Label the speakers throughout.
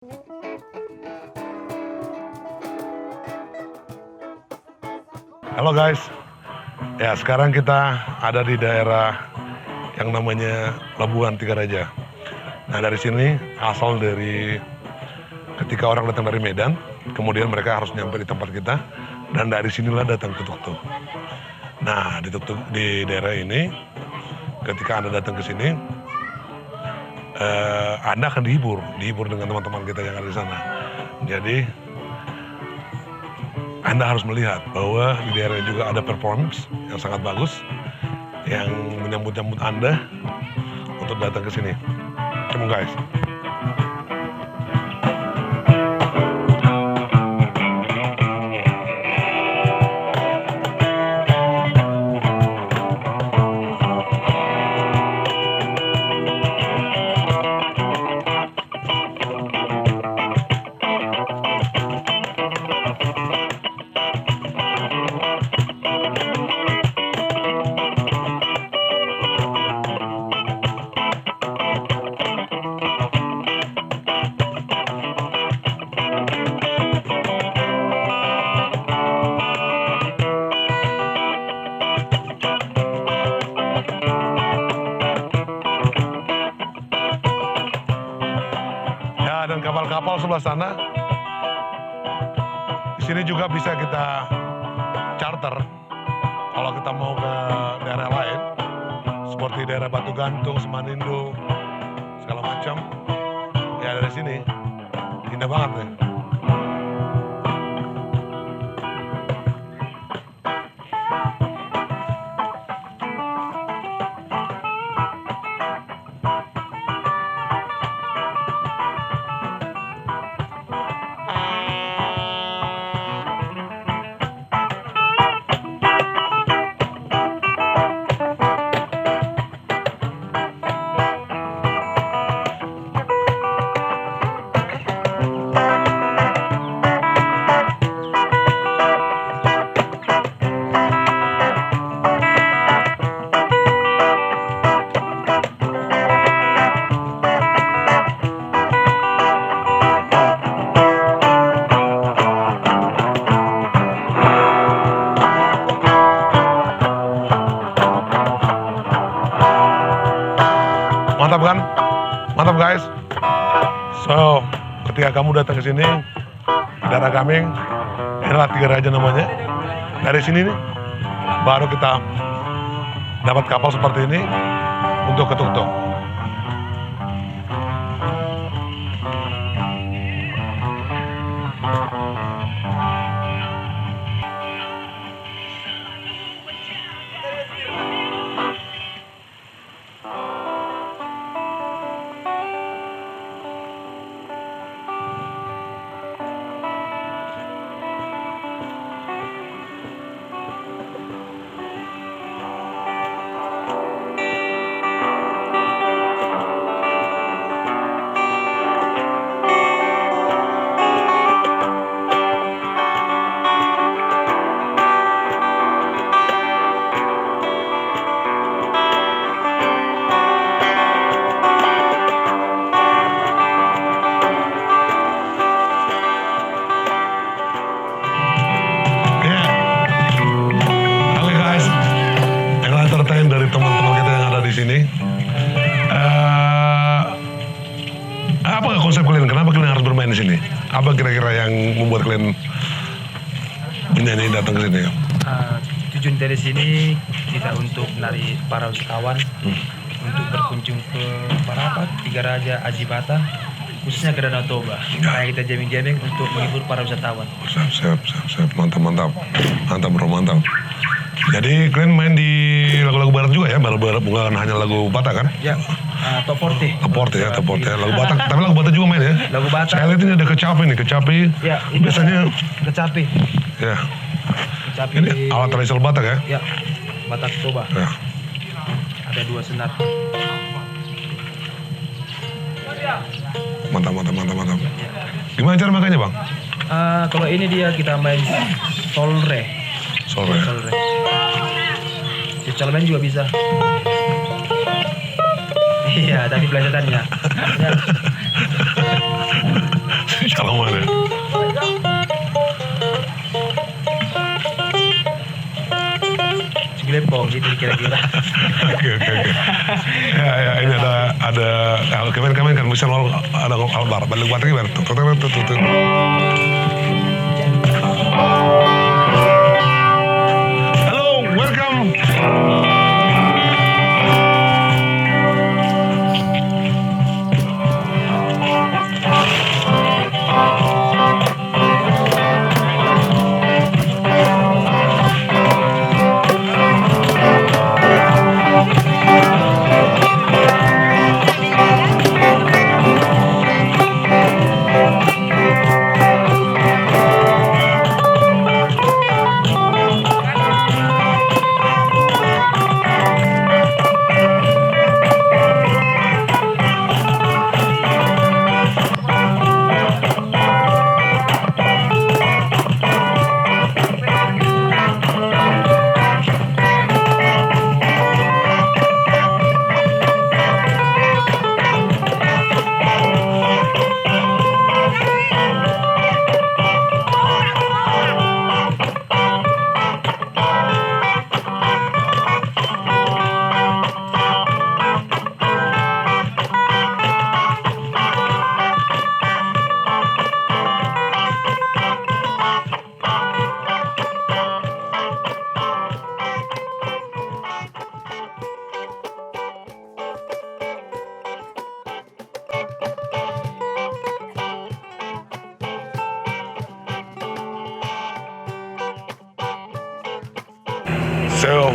Speaker 1: Halo guys, ya sekarang kita ada di daerah yang namanya Labuan Tigaraja. Nah dari sini asal dari ketika orang datang dari Medan, kemudian mereka harus nyampe di tempat kita, dan dari sinilah datang ke tuk-tuk. Nah di daerah ini, ketika Anda datang ke sini, Anda akan dihibur dengan teman-teman kita yang ada di sana. Jadi Anda harus melihat bahwa di daerah juga ada performance yang sangat bagus yang menyambut Anda untuk datang ke sini. Come on guys. Dan kapal-kapal sebelah sana, di sini juga bisa kita charter kalau kita mau ke daerah lain, seperti daerah Batu Gantung, Semanindo, segala macam. Ya dari sini, indah banget nih. Mantap kan? Mantap guys. So, ketika kamu datang ke sini, daerah kami, inilah Tigaraja namanya. Dari sini nih, baru kita dapat kapal seperti ini untuk ke tuk-tuk. Dari teman-teman kita yang ada di sini, apa konsep kalian? Kenapa kalian harus bermain di sini? Apa kira-kira yang membuat kalian menyanyi datang ke sini?
Speaker 2: Tujuan dari sini kita untuk menarik para wisatawan untuk berkunjung ke Tigaraja, Ajibata, khususnya ke Danau Toba. Kayak kita jamming-jamming untuk menghibur para wisatawan.
Speaker 1: Siap. Mantap bro, mantap. Jadi kalian main di lagu-lagu barat juga ya? Barat bukan hanya lagu Batak kan?
Speaker 2: Ya, Top 40.
Speaker 1: Top 40 ya. Lagu Batak, tapi lagu Batak juga main ya?
Speaker 2: Lagu Batak.
Speaker 1: Saya lihat ini ada kecapi.
Speaker 2: Ya, ini
Speaker 1: biasanya
Speaker 2: kecapi.
Speaker 1: Ya.
Speaker 2: Kecapi.
Speaker 1: Ini alat tradisional Batak ya?
Speaker 2: Ya, Batak Toba.
Speaker 1: Ya.
Speaker 2: Ada 2 senar.
Speaker 1: Mantap. Gimana cara makanya bang?
Speaker 2: Kalau ini kita main solre. Colmen juga bisa. Iya, tapi pelajarannya. Ya. gitu kira-kira.
Speaker 1: Oke. Ya, ini ada kemarin kan bisa ada albar balik baterai baru tuh. Hello, welcome. So,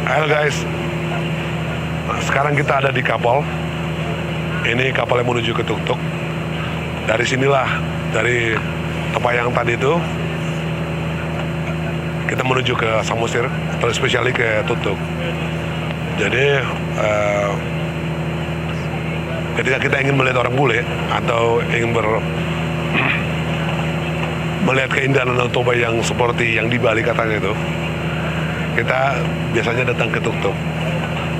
Speaker 1: halo guys. Nah, sekarang kita ada di kapal. Ini kapal yang menuju ke Tuk-Tuk. Dari sinilah, dari tempat yang tadi itu, kita menuju ke Samosir, atau spesiali ke Tuk-Tuk. Jadi, ketika kita ingin melihat orang bule atau ingin melihat keindahan Danau Toba yang seperti yang di Bali katanya itu, kita biasanya datang ke Tuk-Tuk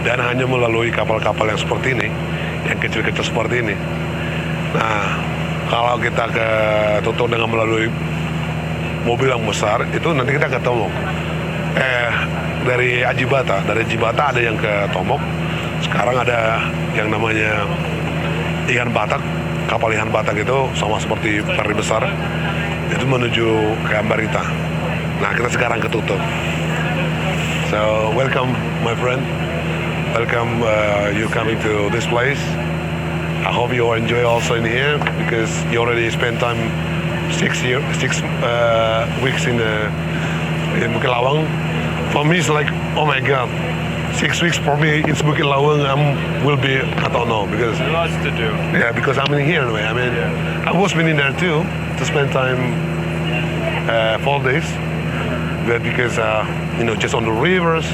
Speaker 1: dan hanya melalui kapal-kapal yang seperti ini, yang kecil-kecil seperti ini. Nah, kalau kita ke Tuk-Tuk dengan melalui mobil yang besar, itu nanti kita ke Tomok. Dari Ajibata ada yang ke Tomok. Sekarang ada yang namanya ikan batak, kapal ikan batak itu sama seperti peri besar. Itu menuju ke Ambarita. Nah, kita sekarang ke Tuk-Tuk. So, welcome my friend. Welcome you coming to this place. I hope you enjoy also in here because you already spent time 6 weeks in Bukit Lawang. For me, it's like, oh my God, 6 weeks for me in Bukit Lawang will be, I don't know, because
Speaker 3: Lots to do.
Speaker 1: yeah, because I'm in here anyway. I mean, I was been in there too to spend time 4 days, but because just on the rivers,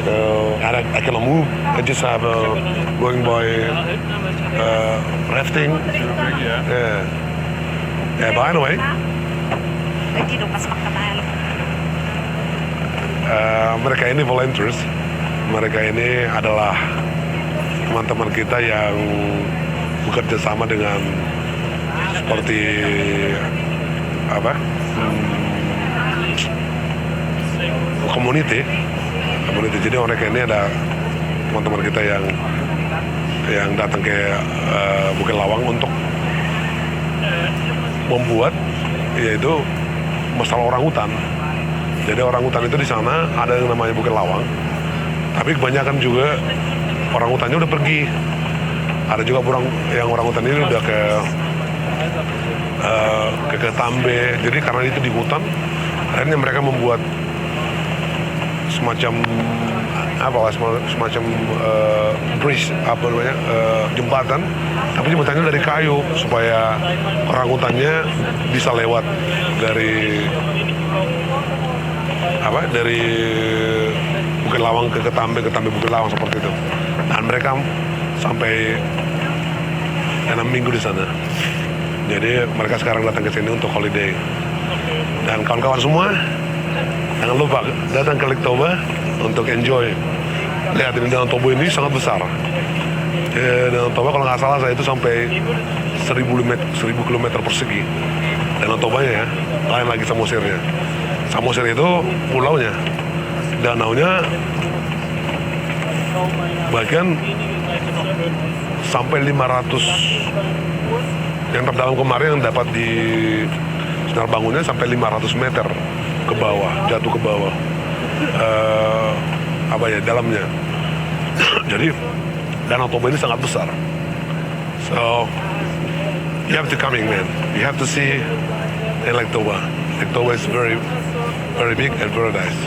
Speaker 1: so I cannot move. I just have going by rafting.
Speaker 3: Yeah.
Speaker 1: Yeah. But anyway,
Speaker 4: Lagi dong pas maktabal.
Speaker 1: mereka ini volunteers. Mereka ini adalah teman-teman kita yang bekerja sama dengan seperti apa? Community. Jadi mereka ini ada teman-teman kita yang datang ke Bukit Lawang untuk membuat yaitu masalah orangutan. Jadi orangutan itu di sana ada yang namanya Bukit Lawang. Tapi kebanyakan juga orangutannya udah pergi. Ada juga orangutan ini udah ke Ketambe. Jadi karena itu di hutan, akhirnya mereka membuat semacam bridge, jembatan, tapi jembatannya dari kayu supaya orangutannya bisa lewat dari Bukit Lawang ke Ketambe Bukit Lawang seperti itu. Dan mereka sampai 6 minggu di sana. Jadi mereka sekarang datang ke sini untuk holiday. Dan kawan-kawan semua, jangan lupa datang ke Lake Toba untuk enjoy. Lihat ini Danau Toba ini sangat besar. Danau Toba kalau nggak salah saya itu sampai 1000 km persegi. Danau Tobanya ya, lain lagi Samosirnya. Samosir itu pulaunya. danaunya bahkan sampai 500, yang terdalam kemarin yang dapat di sinar bangunnya sampai 500 meter ke bawah, jatuh ke bawah dalamnya. Jadi Danau Toba ini sangat besar. So you have to coming, man. You have to see Lake Toba. Lake Toba is very, very big and very nice.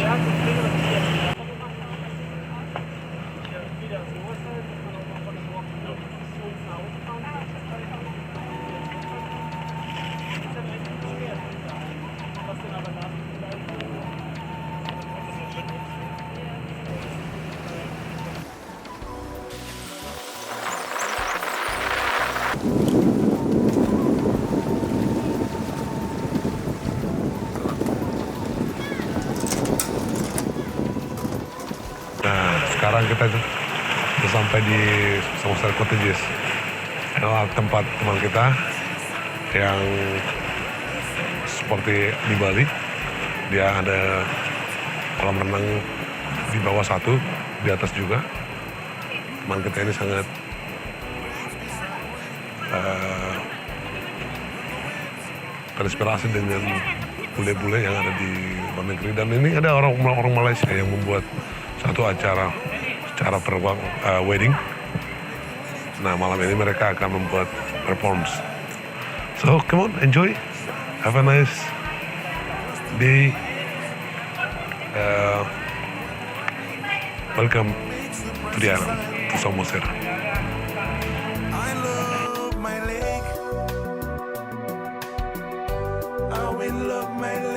Speaker 1: Nah, sekarang kita sudah sampai di Samosir Cottages. Adalah tempat teman kita yang seperti di Bali. Dia ada kolam renang di bawah satu, di atas juga. Teman kita ini sangat terinspirasi dengan bule-bule yang ada di luar negeri. Dan ini ada orang Malaysia yang membuat satu acara wedding. Nah, malam ini mereka akan membuat performance. So come on, enjoy, have a nice day. Welcome to the island, to Samosir.
Speaker 5: I love my lake. I will love my lake.